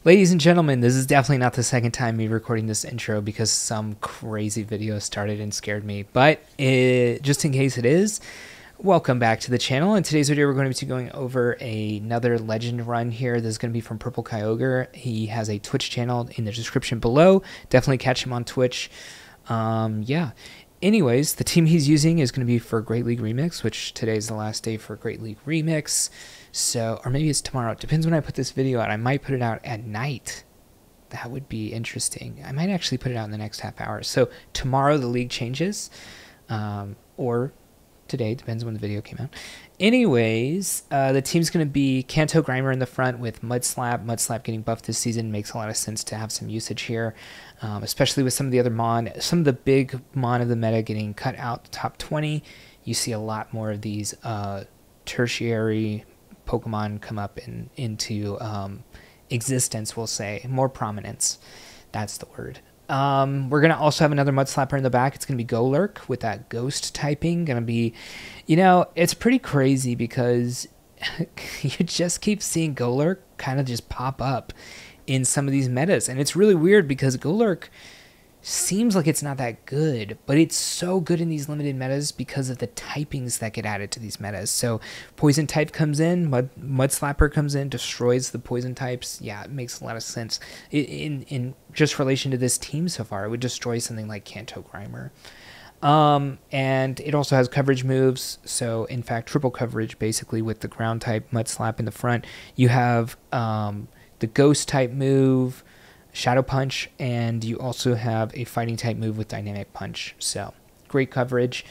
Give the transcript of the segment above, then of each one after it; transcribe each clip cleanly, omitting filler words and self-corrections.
Ladies and gentlemen, this is definitely not the second time me recording this intro because some crazy video started and scared me. But just in case it is, welcome back to the channel. In today's video, we're going to be going over another legend run here. This is going to be from PURPLEKYOGRE. He has a Twitch channel in the description below. Definitely catch him on Twitch. Yeah. Anyways, the team he's using is going to be for Great League Remix, which today's the last day for Great League Remix. So, or maybe it's tomorrow. It depends when I put this video out. I might put it out at night. That would be interesting. I might actually put it out in the next half hour. So tomorrow the league changes, or today, depends when the video came out. Anyways, the team's going to be Kanto Grimer in the front with Mudslap. Mudslap getting buffed this season makes a lot of sense to have some usage here, especially with some of the other Mon. Some of the big Mon of the meta getting cut out the top 20. You see a lot more of these tertiary Pokemon come up into existence, we'll say. More prominence. That's the word. We're going to also have another Mudslapper in the back. It's going to be Golurk with that ghost typing. Going to be, you know, it's pretty crazy because you just keep seeing Golurk kind of just pop up in some of these metas. And it's really weird because Golurk seems like it's not that good, but it's so good in these limited metas because of the typings that get added to these metas. So poison type comes in, Mudslapper comes in, destroys the poison types. Yeah, it makes a lot of sense. In just relation to this team so far, it would destroy something like Kanto Grimer. And it also has coverage moves. So in fact, triple coverage basically with the ground type Mudslap in the front. You have the ghost type move, Shadow Punch, and you also have a fighting type move with Dynamic Punch. So great coverage.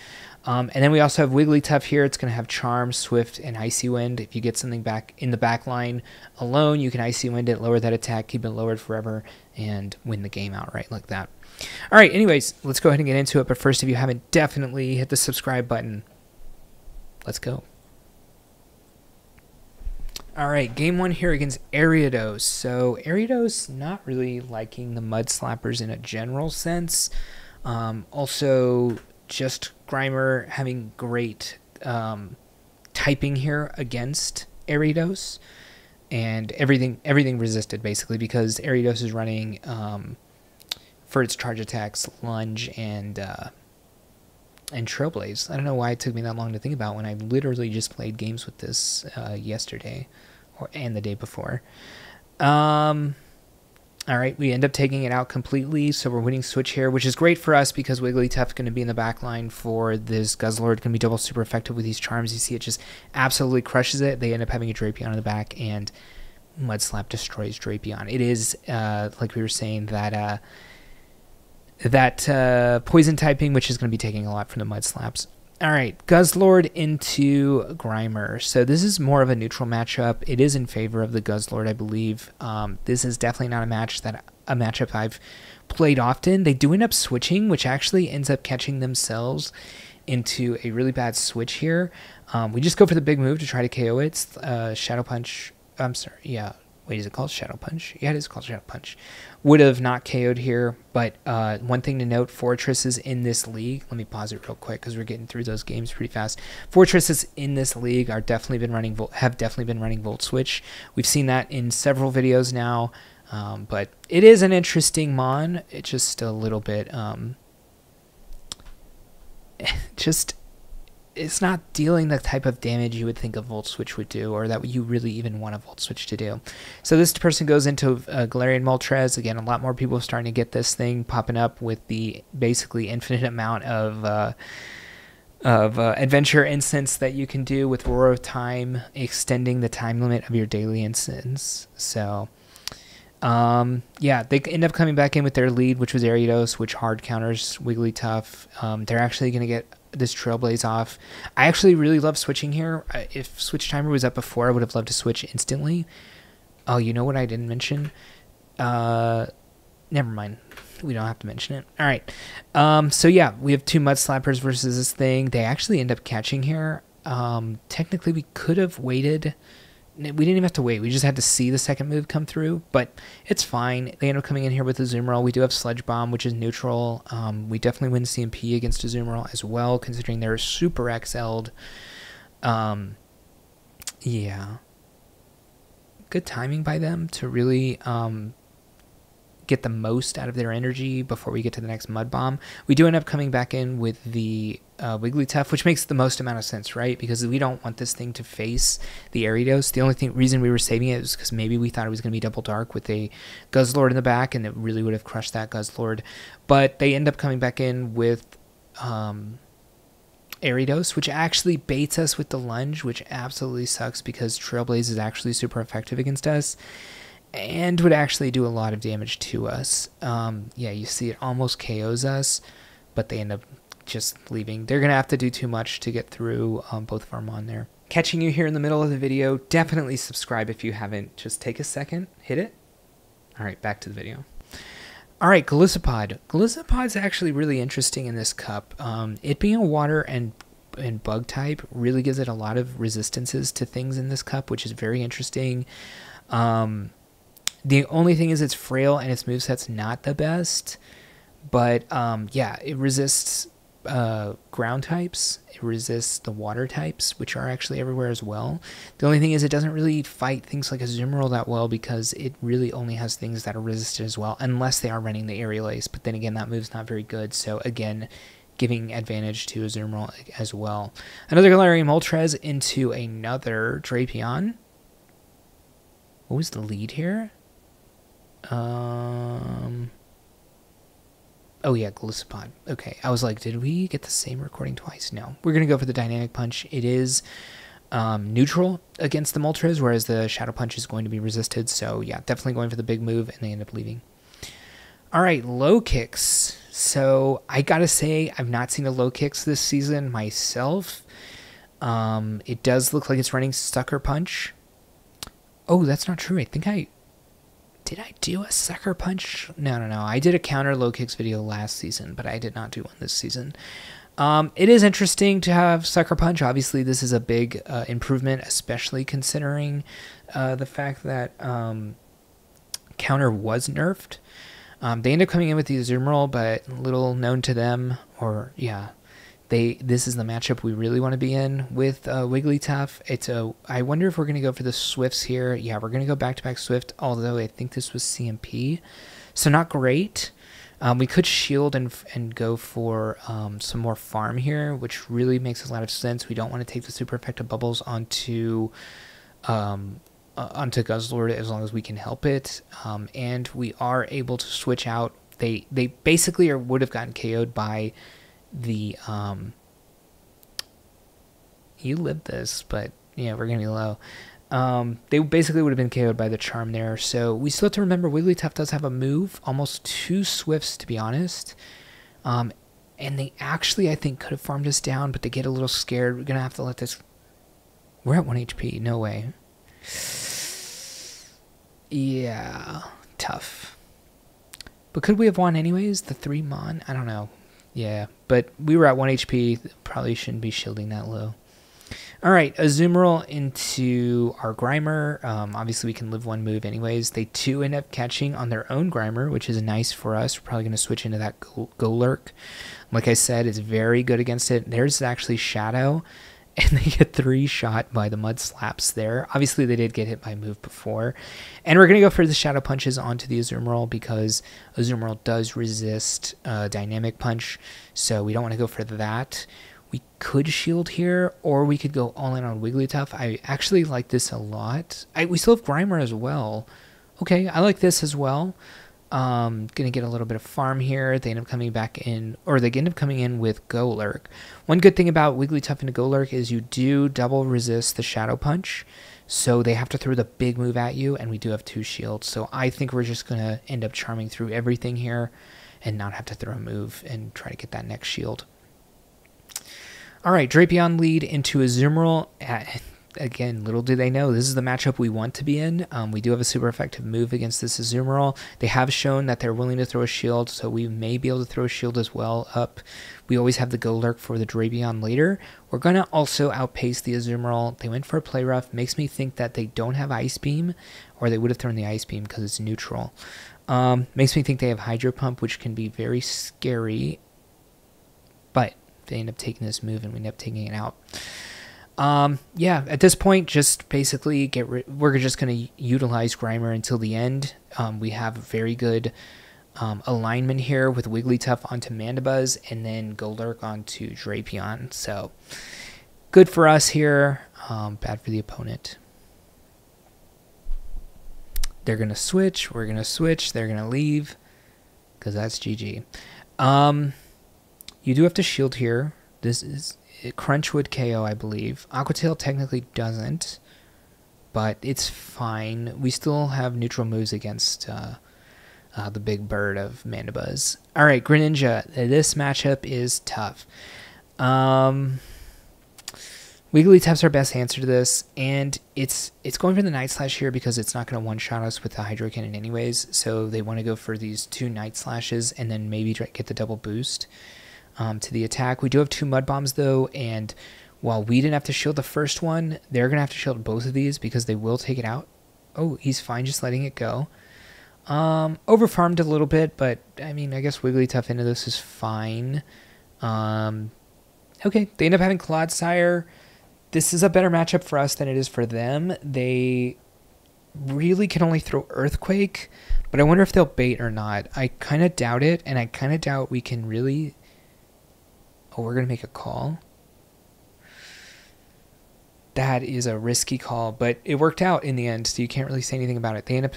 And then we also have Wigglytuff here. It's going to have Charm, Swift, and Icy Wind. If you get something back in the back line alone, you can Icy Wind it, lower that attack, keep it lowered forever, and win the game outright like that. All right, anyways, let's go ahead and get into it. But first, if you haven't, definitely hit the subscribe button. Let's go. All right, game one here against Ariados. So Ariados not really liking the Mudslappers in a general sense. Also, just Grimer having great typing here against Ariados, and everything resisted basically because Ariados is running for its charge attacks Lunge and Trailblaze. I don't know why it took me that long to think about when I literally just played games with this yesterday and the day before. All right, we end up taking it out completely, so we're winning switch here, which is great for us because Wigglytuff is going to be in the back line for this Guzzlord. Going to be double super effective with these charms. You see it just absolutely crushes it. They end up having a Drapion in the back, and Mudslap destroys Drapion. It is, like we were saying, that poison typing, which is going to be taking a lot from the Mudslaps. All right, Guzzlord into Grimer. So this is more of a neutral matchup. It is in favor of the Guzzlord, I believe. This is definitely not a matchup I've played often. They do end up switching, which actually ends up catching themselves into a really bad switch here. We just go for the big move to try to KO it. Shadow Punch. I'm sorry. Yeah. Wait, is it called Shadow Punch? Yeah, it is called Shadow Punch. Would have not KO'd here, but one thing to note, Fortresses in this league, let me pause it real quick because we're getting through those games pretty fast. Fortresses in this league have definitely been running Volt Switch. We've seen that in several videos now, but it is an interesting Mon. It's just a little bit, it's not dealing the type of damage you would think a Volt Switch would do, or that you really even want a Volt Switch to do. So this person goes into Galarian Moltres. Again, a lot more people are starting to get this thing popping up with the basically infinite amount of adventure instants that you can do with Roar of Time, extending the time limit of your daily instants. So yeah, they end up coming back in with their lead, which was Ariados, which hard counters Wigglytuff. They're actually going to get this Trailblaze off. I actually really love switching here. If Switch Timer was up before, I would have loved to switch instantly. Oh, you know what I didn't mention? Never mind. We don't have to mention it. All right. So yeah, we have two Mudslappers versus this thing. They actually end up catching here. Technically, we could have waited. We didn't even have to wait. We just had to see the second move come through, but it's fine. They end up coming in here with a Azumarill. We do have Sludge Bomb, which is neutral. We definitely win CMP against Azumarill as well, considering they're super XL'd. Yeah. good timing by them to really get the most out of their energy before we get to the next Mud Bomb. We do end up coming back in with the Wigglytuff, which makes the most amount of sense, right? Because we don't want this thing to face the Ariados. The only reason we were saving it was because maybe we thought it was going to be double dark with a Guzzlord in the back, and it really would have crushed that Guzzlord. But they end up coming back in with Ariados, which actually baits us with the lunge, which absolutely sucks because Trailblaze is actually super effective against us and would actually do a lot of damage to us. Yeah, you see it almost KOs us, but they end up just leaving. They're going to have to do too much to get through both of our Mon there. Catching you here in the middle of the video, definitely subscribe if you haven't. Just take a second, hit it. All right, back to the video. All right, Golisopod. Golisopod's actually really interesting in this cup. It being a water and bug type really gives it a lot of resistances to things in this cup, which is very interesting. The only thing is it's frail and its moveset's not the best. But yeah, it resists ground types. It resists the water types, which are actually everywhere as well. The only thing is it doesn't really fight things like a Azumarill that well because it really only has things that are resisted as well, unless they are running the Aerial Ace. But then again, that move's not very good. So again, giving advantage to Azumarill as well. Another Galarian Moltres into another Drapion. What was the lead here? Oh yeah, Golisopod. Okay, I was like, did we get the same recording twice? No. We're going to go for the Dynamic Punch. It is neutral against the Moltres, whereas the Shadow Punch is going to be resisted. So yeah, definitely going for the big move, and they end up leaving. All right, low kicks. So I got to say, I've not seen a low kicks this season myself. It does look like it's running Sucker Punch. Oh, that's not true. I think did I do a Sucker Punch? No. I did a counter low kicks video last season, but I did not do one this season. It is interesting to have Sucker Punch. Obviously, this is a big improvement, especially considering the fact that counter was nerfed. They end up coming in with the Azumarill, but little known to them, or yeah, this is the matchup we really want to be in with Wigglytuff. I wonder if we're going to go for the Swifts here. Yeah, we're going to go back-to-back Swift, although I think this was CMP. So not great. We could shield and go for some more farm here, which really makes a lot of sense. We don't want to take the super effective bubbles onto Guzzlord as long as we can help it. And we are able to switch out. They basically would have gotten KO'd by the you lived this, but yeah, we're gonna be low. They basically would have been KO'd by the Charm there. So we still have to remember Wigglytuff does have a move, almost 2 Swifts to be honest. And they actually, I think, could have farmed us down, but they get a little scared. We're gonna have to let this. We're at 1 HP. No way. Yeah, tough. But could we have won anyways? The 3 Mon? I don't know. Yeah, but we were at 1 HP. Probably shouldn't be shielding that low. All right, Azumarill into our Grimer. Obviously, we can live 1 move anyways. They too end up catching on their own Grimer, which is nice for us. We're probably going to switch into that Golurk. Like I said, it's very good against it. There's actually Shadow, and they get 3 shot by the Mud Slaps there. Obviously, they did get hit by a move before. And we're going to go for the Shadow Punches onto the Azumarill because Azumarill does resist Dynamic Punch, so we don't want to go for that. We could shield here, or we could go all in on Wigglytuff. I actually like this a lot. We still have Grimer as well. Okay, I like this as well. Gonna get a little bit of farm here. They end up coming back in, or they end up coming in with Golurk. One good thing about Wigglytuff into Golurk is you do double resist the Shadow Punch, so they have to throw the big move at you, and we do have 2 shields. So I think we're just gonna end up charming through everything here and not have to throw a move and try to get that next shield. All right, Drapion lead into Azumarill. Again, little do they know, this is the matchup we want to be in. We do have a super effective move against this Azumarill. They have shown that they're willing to throw a shield, so we may be able to throw a shield as well up. We always have the Golurk for the Drapion later. We're going to also outpace the Azumarill. They went for a Play Rough. Makes me think that they don't have Ice Beam, or they would have thrown the Ice Beam because it's neutral. Makes me think they have Hydro Pump, which can be very scary, but they end up taking this move and we end up taking it out. Yeah, at this point, just basically we're just going to utilize Grimer until the end. We have a very good alignment here with Wigglytuff onto Mandibuzz and then Golurk onto Drapion. So good for us here, bad for the opponent. They're going to switch, we're going to switch, they're going to leave, because that's GG. You do have to shield here. This is Crunch would KO, I believe. Aqua Tail technically doesn't, but it's fine. We still have neutral moves against the big bird of Mandibuzz. All right, Greninja. This matchup is tough. Wigglytuff's our best answer to this, and it's going for the Night Slash here because it's not going to one-shot us with the Hydro Cannon anyways, so they want to go for these 2 Night Slashes and then maybe get the double boost to the attack. We do have 2 Mud Bombs, though, and while we didn't have to shield the first one, they're going to have to shield both of these because they will take it out. Oh, he's fine just letting it go. Overfarmed a little bit, but, I mean, I guess Wigglytuff into this is fine. Okay, they end up having Clodsire. This is a better matchup for us than it is for them. They really can only throw Earthquake, but I wonder if they'll bait or not. I kind of doubt it, and I kind of doubt we can really... Oh, we're going to make a call. That is a risky call, but it worked out in the end, so you can't really say anything about it. They end up...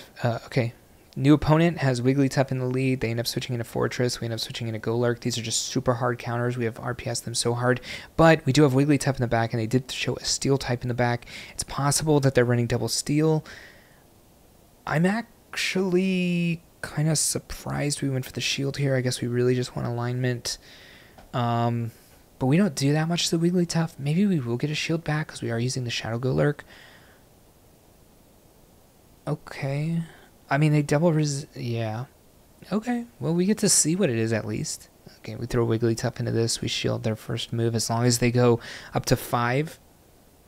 okay. New opponent has Wigglytuff in the lead. They end up switching into Fortress. We end up switching into Golurk. These are just super hard counters. We have RPS them so hard. But we do have Wigglytuff in the back, and they did show a Steel type in the back. It's possible that they're running double Steel. I'm actually kind of surprised we went for the shield here. I guess we really just want alignment. But we don't do that much to the Wigglytuff. Maybe we will get a shield back because we are using the Shadow Golurk. Okay. I mean, they double yeah. Okay, well, we get to see what it is at least. Okay, we throw Wigglytuff into this. We shield their first move as long as they go up to 5.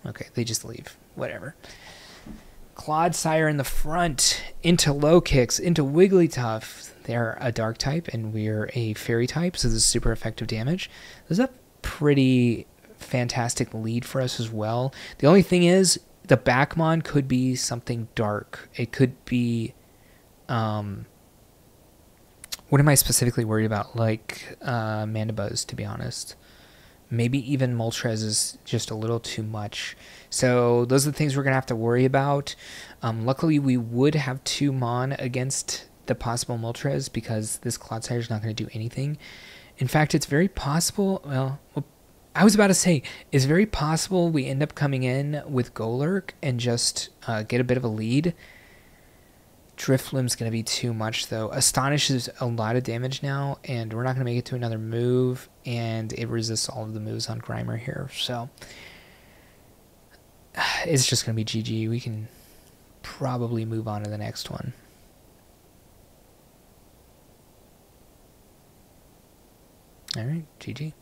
Okay, they just leave. Whatever. Clodsire in the front. Into low kicks. Into Wigglytuff. They're a dark type, and we're a fairy type, so this is super effective damage. This is a pretty fantastic lead for us as well. The only thing is, the Backmon could be something dark. It could be... what am I specifically worried about? Like Mandibuzz, to be honest. Maybe even Moltres is just a little too much. So those are the things we're going to have to worry about. Luckily, we would have 2 Mon against the possible Moltres because this Clodsire is not going to do anything. In fact, it's very possible... Well, I was about to say, it's very possible we end up coming in with Golurk and just get a bit of a lead. Drifloom's going to be too much, though. Astonish is a lot of damage now, and we're not going to make it to another move, and it resists all of the moves on Grimer here, so it's just going to be GG. We can probably move on to the next one. All right, GG.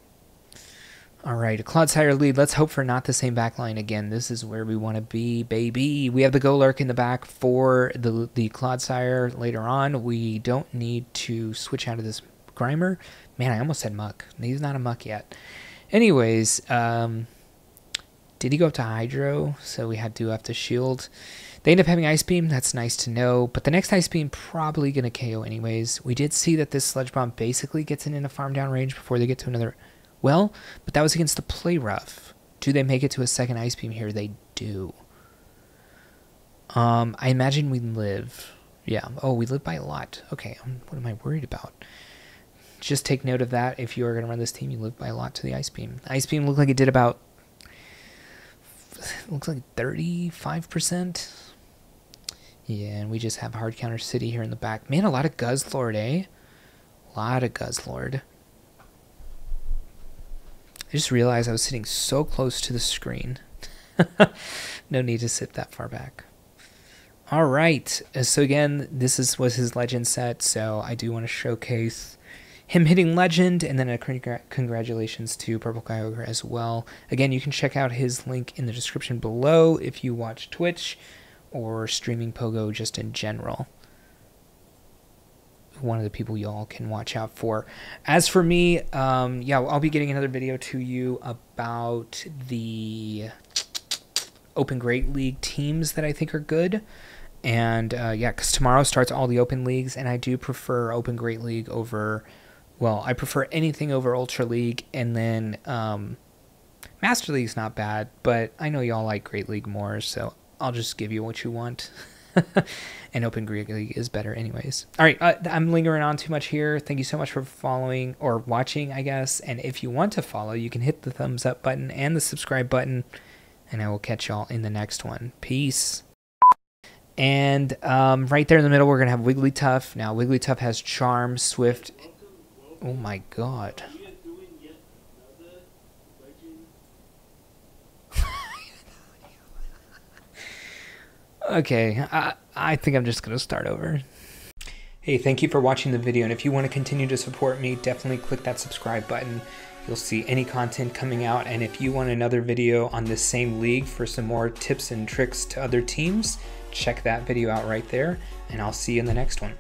All right, a Clodsire lead. Let's hope for not the same backline again. This is where we want to be, baby. We have the Golurk in the back for the Clodsire later on. We don't need to switch out of this Grimer. Man, I almost said Muck. He's not a Muck yet. Anyways, did he go up to Hydro? So we have to shield. They end up having Ice Beam. That's nice to know. But the next Ice Beam probably going to KO anyways. We did see that this Sludge Bomb basically gets it in a farm down range before they get to another... Well, but that was against the Play Rough. Do they make it to a second Ice Beam here? They do. I imagine we live. Yeah. Oh, we live by a lot. Okay. What am I worried about? Just take note of that. If you are going to run this team, you live by a lot to the Ice Beam. Ice Beam looked like it did about... Looks like 35%. Yeah, and we just have Hard Counter City here in the back. Man, a lot of Guzzlord, eh? A lot of Guzzlord. I just realized I was sitting so close to the screen. No need to sit that far back. All right. So again, this was his legend set, so I do want to showcase him hitting legend, and then a congratulations to PURPLEKYOGRE as well. Again, you can check out his link in the description below if you watch Twitch or streaming Pogo just in general. One of the people y'all can watch out for. As for me, yeah, I'll be getting another video to you about the Open Great League teams that I think are good. And yeah, because tomorrow starts all the open leagues, and I do prefer Open Great League over, well, I prefer anything over Ultra League, and then Master League's not bad, but I know y'all like Great League more, so I'll just give you what you want. And Open Great League is better anyways. All right, I'm lingering on too much here. Thank you so much for following or watching, I guess. And if you want to follow, you can hit the thumbs up button and the subscribe button, and I will catch y'all in the next one. Peace. And right there in the middle, we're going to have Wigglytuff. Now, Wigglytuff has Charm, Swift. Oh, my God. Okay, I think I'm just going to start over. Hey, thank you for watching the video. And if you want to continue to support me, definitely click that subscribe button. You'll see any content coming out. And if you want another video on this same league for some more tips and tricks to other teams, check that video out right there, and I'll see you in the next one.